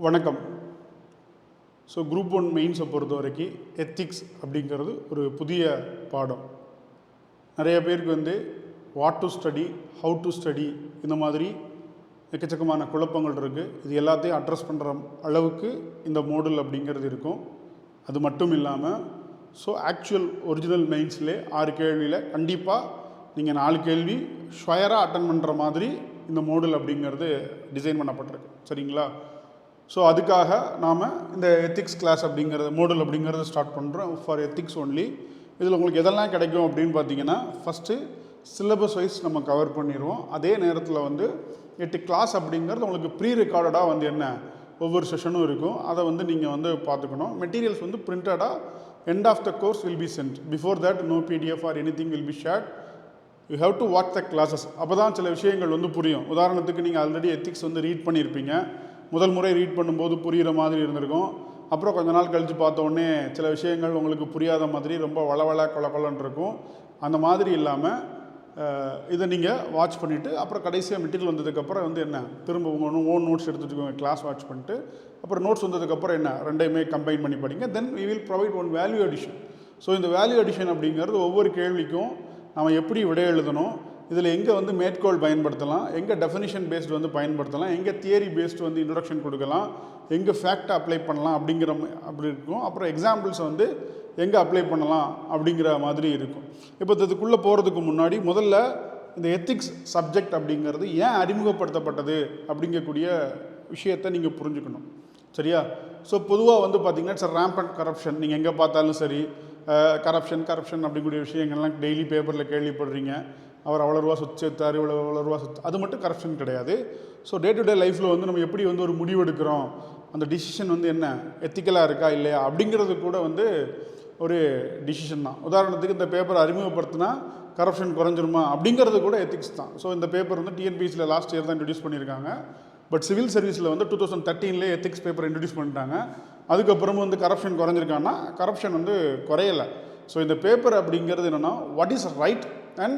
வணக்கம். So group 1 மெயின்ஸை பொறுத்த வரைக்கும் எத்திக்ஸ் அப்படிங்கிறது ஒரு புதிய பாடம். நிறைய பேருக்கு what to study, how to study, இந்த மாதிரி எக்கச்சக்கமான குழப்பங்கள் இருக்குது. இது எல்லாத்தையும் அட்ரஸ் பண்ணுற அளவுக்கு இந்த மோடல் அப்படிங்கிறது இருக்கும். அது மட்டும் இல்லாமல் ஆக்சுவல் ஒரிஜினல் மெயின்ஸ்லேயே 6 கேள்வியில் கண்டிப்பாக நீங்கள் 4 கேள்வி ஷுவராக அட்டன் பண்ணுற மாதிரி இந்த மோடல் அப்படிங்கிறது டிசைன் பண்ணப்பட்டிருக்கு. சரிங்களா? ஸோ அதுக்காக நாம் இந்த எத்திக்ஸ் கிளாஸ் அப்படிங்கிறது மோடல் அப்படிங்கிறத ஸ்டார்ட் பண்ணுறோம் ஃபார் எத்திக்ஸ் ஒன்லி. இதில் உங்களுக்கு எதெல்லாம் கிடைக்கும் அப்படின்னு பார்த்தீங்கன்னா, ஃபஸ்ட்டு சிலபஸ் வைஸ் நம்ம கவர் பண்ணிடுவோம். அதே நேரத்தில் 8 கிளாஸ் அப்படிங்கிறது உங்களுக்கு ப்ரீ ரெக்கார்டடாக என்ன ஒவ்வொரு செஷனும் இருக்கும். அதை நீங்கள் பார்த்துக்கணும். மெட்டீரியல்ஸ் பிரிண்டடாக end of the course will be sent. Before that no PDF or anything will be shared. You have to watch the classes. அப்போ தான் சில விஷயங்கள் புரியும். உதாரணத்துக்கு நீங்கள் ஆல்ரெடி எத்திக்ஸ் ரீட் பண்ணியிருப்பீங்க. முதல் முறை ரீட் பண்ணும்போது புரிகிற மாதிரி இருந்திருக்கும். அப்புறம் கொஞ்ச நாள் கழித்து பார்த்த உடனே சில விஷயங்கள் உங்களுக்கு புரியாத மாதிரி ரொம்ப வளவள கொலன்னு இருக்கும். அந்த மாதிரி இல்லாமல் இதை நீங்கள் வாட்ச் பண்ணிவிட்டு அப்புறம் கடைசியாக மெட்டீரியல் வந்ததுக்கப்புறம் என்ன திரும்ப உங்கள் ஓன் நோட்ஸ் எடுத்துகிட்டு கிளாஸ் வாட்ச் பண்ணிட்டு அப்புறம் நோட்ஸ் வந்ததுக்கப்புறம் ரெண்டையுமே கம்பைன் பண்ணி படிங்க. Then we will provide one value addition. So இந்த வேல்யூ அடிஷன் அப்படிங்கிறது ஒவ்வொரு கேள்விக்கும் நம்ம எப்படி விடை எழுதணும், இதில் எங்கே மேற்கோள் பயன்படுத்தலாம், எங்கே டெஃபினிஷன் பேஸ்டு பயன்படுத்தலாம், எங்கே தியரி பேஸ்டு இன்ட்ரொடக்ஷன் கொடுக்கலாம், எங்கே ஃபேக்டை அப்ளை பண்ணலாம் அப்படி இருக்கும். அப்புறம் எக்ஸாம்பிள்ஸை எங்கே அப்ளை பண்ணலாம் அப்படிங்கிற மாதிரி இருக்கும். இப்போ இதுக்குள்ளே போகிறதுக்கு முன்னாடி முதல்ல இந்த எத்திக்ஸ் சப்ஜெக்ட் அப்படிங்கிறது ஏன் அறிமுகப்படுத்தப்பட்டது அப்படிங்கக்கூடிய விஷயத்தை நீங்கள் புரிஞ்சுக்கணும். சரியா? ஸோ பொதுவாக பார்த்தீங்கன்னா இட்ஸ் ரேம்பண்ட் கரப்ஷன். நீங்கள் எங்கே பார்த்தாலும் சரி கரப்ஷன் அப்படிங்கக்கூடிய விஷயங்கள்லாம் டெய்லி பேப்பரில் கேள்விப்படுறீங்க. அவர் அவ்வளோ ரூபா சொத்து சேர்த்தார், இவ்வளோ ரூபா சொத்து. அது மட்டும் கரப்ஷன் கிடையாது. ஸோ டே டு டே லைஃப்பில் நம்ம எப்படி ஒரு முடிவு எடுக்கிறோம், அந்த டிசிஷன் என்ன எத்திக்கலாக இருக்கா இல்லையா அப்படிங்கிறது கூட ஒரு டிசிஷன் தான். உதாரணத்துக்கு இந்த பேப்பரை அறிமுகப்படுத்தினா கரப்ஷன் குறைஞ்சிருமா அப்படிங்கிறது கூட எத்திக்ஸ் தான். ஸோ இந்த பேப்பர் டிஎன்பிஎஸ்சியில் லாஸ்ட் இயர் தான் இன்ட்ரடியூஸ் பண்ணியிருக்காங்க. பட் சிவில் சர்வீஸில் 2013 எத்திக்ஸ் பேப்பர் இன்ட்ரடியூஸ் பண்ணிட்டாங்க. அதுக்கப்புறமும் கரப்ஷன் குறைஞ்சிருக்காங்கன்னா கரப்ஷன் குறையலை. ஸோ இந்த பேப்பர் அப்படிங்கிறது என்னென்னா what is right and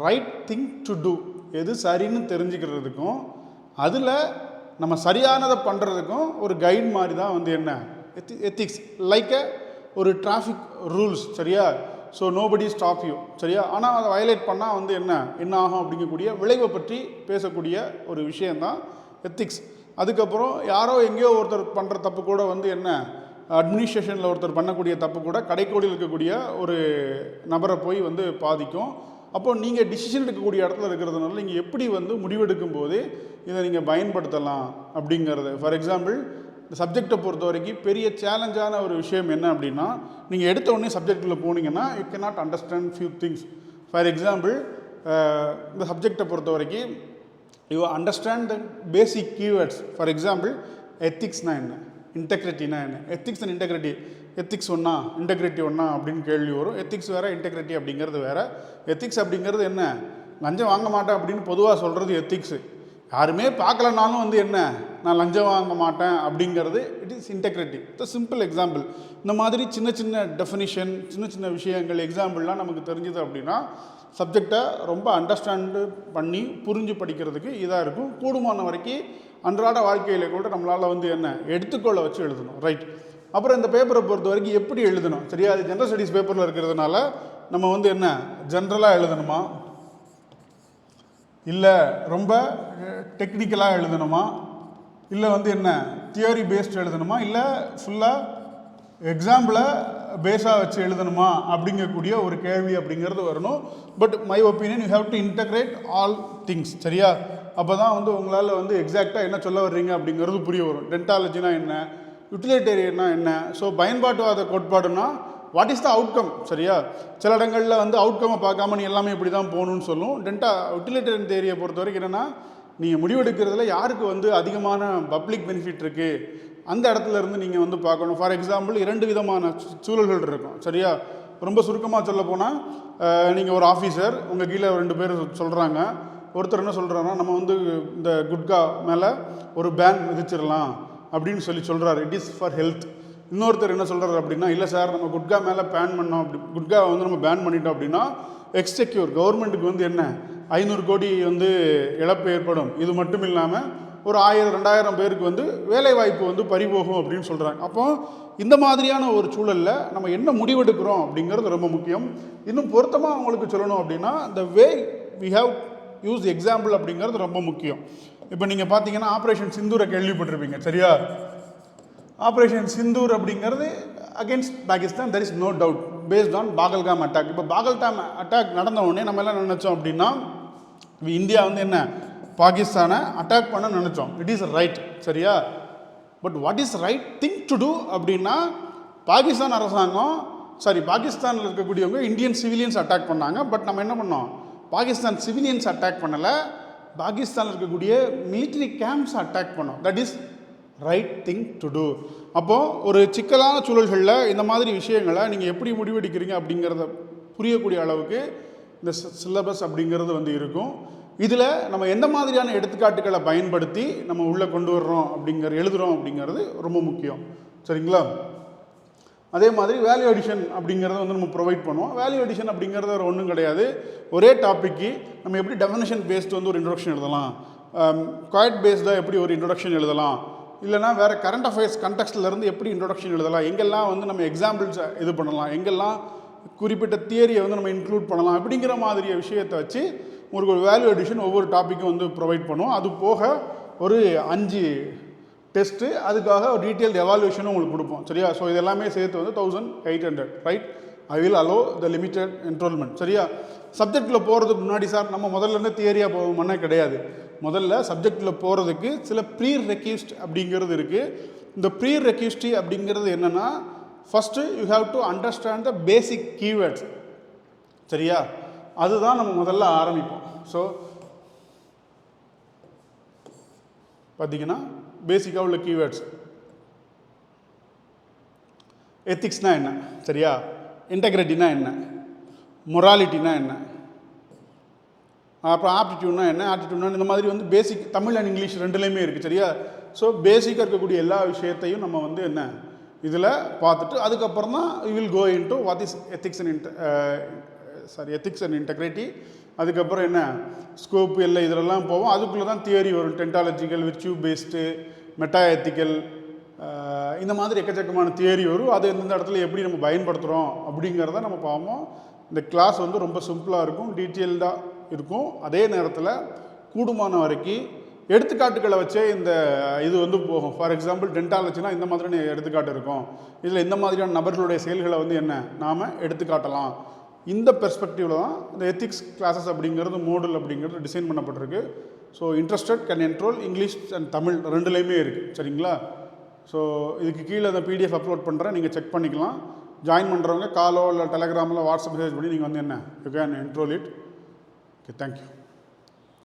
right thing to do, எது சரின்னு தெரிஞ்சுக்கிறதுக்கும் அதில் நம்ம சரியானதை பண்ணுறதுக்கும் ஒரு கைட் மாதிரி தான் என்ன எத்திக்ஸ். லைக் ஒரு டிராஃபிக் ரூல்ஸ். சரியா? So nobody stop you. சரியா? ஆனால் அதை வயலேட் பண்ணால் என்ன ஆகும் அப்படிங்கக்கூடிய விளைவை பற்றி பேசக்கூடிய ஒரு விஷயந்தான் எத்திக்ஸ். அதுக்கப்புறம் யாரோ எங்கேயோ ஒருத்தர் பண்ணுற தப்பு கூட என்ன அட்மினிஸ்ட்ரேஷனில் ஒருத்தர் பண்ணக்கூடிய தப்பு கூட கடைக்கோடியில் இருக்கக்கூடிய ஒரு நபரை போய் பாதிக்கும். அப்போது நீங்கள் டிசிஷன் எடுக்கக்கூடிய இடத்துல இருக்கிறதுனால நீங்கள் எப்படி முடிவெடுக்கும் போது இதை நீங்கள் பயன்படுத்தலாம் அப்படிங்கிறது. ஃபார் எக்ஸாம்பிள் இந்த சப்ஜெக்டை பொறுத்த வரைக்கும் பெரிய சேலஞ்சான ஒரு விஷயம் என்ன அப்படின்னா, நீங்கள் எடுத்த உடனே சப்ஜெக்டில் போனீங்கன்னா you can not understand few things. For example இந்த சப்ஜெக்டை பொறுத்த வரைக்கும் you understand the basic keywords. For example எத்திக்ஸ்னால் என்ன, இன்டெகிரிட்டினா என்ன, எத்திக்ஸ் அண்ட் இன்டெகிரிட்டி. எத்திக்ஸ் ஒன்றா இன்டெகிரிட்டி ஒன்றா அப்படின்னு கேள்வி வரும். எத்திக்ஸ் வேறு, இன்டெகிரிட்டி அப்படிங்கிறது வேறு. எத்திக்ஸ் அப்படிங்கிறது என்ன, லஞ்சம் வாங்க மாட்டேன் அப்படின்னு பொதுவாக சொல்கிறது எத்திக்ஸு. யாருமே பார்க்கலனாலும் என்ன நான் லஞ்சம் வாங்க மாட்டேன் அப்படிங்கிறது it is integrity. It's simple example. இந்த மாதிரி சின்ன சின்ன டெஃபினிஷன், சின்ன சின்ன விஷயங்கள், எக்ஸாம்பிள்லாம் நமக்கு தெரிஞ்சுது அப்படின்னா சப்ஜெக்டை ரொம்ப அண்டர்ஸ்டாண்டு பண்ணி புரிஞ்சு படிக்கிறதுக்கு இதாக இருக்கும். கூடுமான வரைக்கும் அன்றாட வாழ்க்கையில் கூட நம்மளால் என்ன எடுத்துக்கொள்ள வச்சு எழுதணும். ரைட். அப்புறம் இந்த பேப்பரை பொறுத்த வரைக்கும் எப்படி எழுதணும். சரியா? அது ஜென்ரல் ஸ்டடீஸ் பேப்பரில் இருக்கிறதுனால நம்ம என்ன ஜென்ரலாக எழுதணுமா, இல்லை ரொம்ப டெக்னிக்கலாக எழுதணுமா, இல்லை என்ன தியரி பேஸ்டு எழுதணுமா, இல்லை ஃபுல்லாக எக்ஸாம்பிளை பேஸாக வச்சு எழுதணுமா அப்படிங்கக்கூடிய ஒரு கேள்வி அப்படிங்கிறது வரணும். But my opinion you have to integrate all things. சரியா? அப்போ தான் உங்களால் எக்ஸாக்டாக என்ன சொல்ல வர்றீங்க அப்படிங்கிறது புரிய வரும். டென்டாலஜினா என்ன, யூட்டிலிட்டேரியன்னா என்ன, ஸோ பயன்பாட்டுவாத கோட்பாடுனா வாட் இஸ் த அவுட்கம். சரியா? சில இடங்களில் அவுட்கம்மை பார்க்காம நீ எல்லாமே இப்படி தான் போகணுன்னு சொல்லும். யூட்டிலிட்டேரியன் தேரியை பொறுத்த வரைக்கும் என்னென்னா, நீங்கள் முடிவெடுக்கிறதுல யாருக்கு அதிகமான பப்ளிக் பெனிஃபிட் இருக்குது அந்த இடத்துல இருந்து நீங்கள் பார்க்கணும். ஃபார் எக்ஸாம்பிள் 2 விதமான சூழல்கள் இருக்கும். சரியா? ரொம்ப சுருக்கமாக சொல்ல போனால் நீங்கள் ஒரு ஆஃபீஸர், உங்கள் கீழே 2 பேர் சொல்கிறாங்க. ஒருத்தர் என்ன சொல்கிறாருன்னா, நம்ம இந்த குட்கா மேலே ஒரு பேன் விதிச்சிடலாம் அப்படின்னு சொல்கிறாரு. It is for health. இன்னொருத்தர் என்ன சொல்கிறார் அப்படின்னா, இல்லை சார் நம்ம குட்கா மேலே பேன் பண்ணோம், அப்படி குட்காவை நம்ம பேன் பண்ணிட்டோம் அப்படின்னா எக்ஸ்செக்யூர் கவர்மெண்ட்டுக்கு என்ன 500 கோடி இழப்பு ஏற்படும். இது மட்டும் இல்லாமல் ஒரு 1000-2000 பேருக்கு வந்து வேலைவாய்ப்பு வந்து பறிபோகும் அப்படின்னு சொல்கிறாங்க. அப்போ இந்த மாதிரியான ஒரு சூழலில் நம்ம என்ன முடிவெடுக்கிறோம் அப்படிங்கிறது ரொம்ப முக்கியம். இன்னும் பொருத்தமாக அவங்களுக்கு சொல்லணும் அப்படின்னா the way we have used example அப்படிங்கிறது ரொம்ப முக்கியம். இப்போ நீங்கள் பார்த்தீங்கன்னா ஆப்ரேஷன் சிந்தூரை கேள்விப்பட்டிருப்பீங்க, சரியா? ஆப்ரேஷன் சிந்தூர் அப்படிங்கிறது against Pakistan, there is no doubt, based on Pahalgam attack. இப்போ பாகல்காம் அட்டாக் நடந்த உடனே நம்ம எல்லாம் நினச்சோம் அப்படின்னா இந்தியா வந்து என்ன பாகிஸ்தானை அட்டாக் பண்ண நினச்சோம். இட் இஸ் ரைட், சரியா? But what is right thing to do அப்படின்னா பாகிஸ்தான் அரசாங்கம் பாகிஸ்தானில் இருக்கக்கூடியவங்க இந்தியன் சிவிலியன்ஸ் அட்டாக் பண்ணாங்க. பட் நம்ம என்ன பண்ணோம், பாகிஸ்தான் சிவிலியன்ஸ் அட்டாக் பண்ணலை, பாகிஸ்தானில் இருக்கக்கூடிய மிலிட்ரி கேம்ப்ஸ் அட்டாக் பண்ணோம். That is right thing to do. அப்போது ஒரு சிக்கலான சூழல்களில் இந்த மாதிரி விஷயங்களை நீங்கள் எப்படி முடிவெடுக்கிறீங்க அப்படிங்கிறத புரியக்கூடிய அளவுக்கு இந்த சிலபஸ் அப்படிங்கிறது வந்து இருக்கும். இதில் நம்ம எந்த மாதிரியான எடுத்துக்காட்டுகளை பயன்படுத்தி நம்ம உள்ளே கொண்டு வர்றோம் எழுதுகிறோம் அப்படிங்கிறது ரொம்ப முக்கியம், சரிங்களா? அதே மாதிரி வேல்யூ அடிஷன் அப்படிங்கிறத வந்து நம்ம ப்ரொவைட் பண்ணுவோம். வேல்யூ அடிஷன் அப்படிங்கிறது வேறு ஒன்றும் கிடையாது, ஒரே டாப்பிக்கு நம்ம எப்படி டெஃபினேஷன் பேஸ்டு வந்து ஒரு இன்ட்ரோடக்ஷன் எழுதலாம், குவாய்ட் பேஸ்டாக எப்படி ஒரு இன்ட்ரோடக்ஷன் எழுதலாம், இல்லைனா வேறு கரண்ட் அஃபேர்ஸ் கண்டெக்ஸ்ட்லேருந்து எப்படி இன்ட்ரோடக்ஷன் எழுதலாம், எங்கெல்லாம் வந்து நம்ம எக்ஸாம்பிள்ஸை இது பண்ணலாம், எங்கெல்லாம் குறிப்பிட்ட தியரியை வந்து நம்ம இன்க்ளூட் பண்ணலாம், அப்படிங்கிற மாதிரிய விஷயத்தை வச்சு உங்களுக்கு ஒரு வேல்யூ அடிஷன் ஒவ்வொரு டாப்பிக்கும் வந்து ப்ரொவைட் பண்ணுவோம். அது போக ஒரு 5 டெஸ்ட்டு, அதுக்காக ஒரு டீட்டெயில்டு எவாலுவேஷனும் உங்களுக்கு கொடுப்போம், சரியா? ஸோ இதெல்லாமே சேர்த்து வந்து 1800, right? I will allow the limited enrollment, சரியா? சப்ஜெக்டில் போகிறதுக்கு முன்னாடி சார் நம்ம முதல்லேருந்து தியரியாக போவோம்னா கிடையாது. முதல்ல சப்ஜெக்டில் போகிறதுக்கு சில ப்ரீ ரெக்யூஸ்ட் அப்படிங்கிறது இருக்குது. இந்த ப்ரீ ரெக்யூஸ்டி அப்படிங்கிறது என்னென்னா, first you have to understand the basic keywords, சரியா? அதுதான் நம்ம முதல்ல ஆரம்பிப்போம். ஸோ பார்த்தீங்கன்னா பேசிக்காக உள்ள கீவேர்ட்ஸ், எத்திக்ஸ்னா என்ன, சரியா? இன்டெகிரிட்டினா என்ன, மொராலிட்டினா என்ன, அப்புறம் ஆப்டிடியூட்னா என்ன, ஆப்டிடியூட்னா இந்த மாதிரி வந்து பேசிக் தமிழ் அண்ட் இங்கிலீஷ் ரெண்டுலேயுமே இருக்குது, சரியா? ஸோ பேசிக்காக இருக்கக்கூடிய எல்லா விஷயத்தையும் நம்ம வந்து என்ன இதில் பார்த்துட்டு அதுக்கப்புறம் தான் we will go into what is ethics and integrity. அதுக்கப்புறம் என்ன ஸ்கோப்பு எல்லாம் இதிலெல்லாம் போவோம். அதுக்குள்ளே தான் தியரி வரும், டென்டாலஜிக்கல், விர்ச்சியூ பேஸ்டு, மெட்டா எத்திக்கல், இந்த மாதிரி எக்கச்சக்கமான தியரி வரும். அது எந்தெந்த இடத்துல எப்படி நம்ம பயன்படுத்துகிறோம் அப்படிங்கிறத நம்ம பார்ப்போம். இந்த கிளாஸ் வந்து ரொம்ப சிம்பிளாக இருக்கும், டீட்டெயில்டாக இருக்கும். அதே நேரத்தில் கூடுமான வரைக்கும் எடுத்துக்காட்டுகளை வச்சே இந்த இது வந்து போகும். ஃபார் எக்ஸாம்பிள் டென்டாலஜினா இந்த மாதிரியான எடுத்துக்காட்டு இருக்கும், இதில் இந்த மாதிரியான நபர்களுடைய செயல்களை வந்து என்ன நாம் எடுத்துக்காட்டலாம். இந்த பெர்ஸ்பெக்டிவில் தான் இந்த எத்திக்ஸ் கிளாஸஸ் அப்படிங்கிறது மோடல் அப்படிங்கிறது டிசைன் பண்ணப்பட்டிருக்கு. So interested can enrol English and Tamil ரெண்டுலேயுமே இருக்குது, சரிங்களா? ஸோ இதுக்கு கீழே அந்த பிடிஎஃப் அப்லோட் பண்ணுறேன், நீங்கள் செக் பண்ணிக்கலாம். ஜாயின் பண்ணுறவங்க காலோ இல்லை டெலகிராமில் வாட்ஸ்அப் மெசேஜ் பண்ணி நீங்கள் வந்து என்ன you can enrol it. Okay, thank you.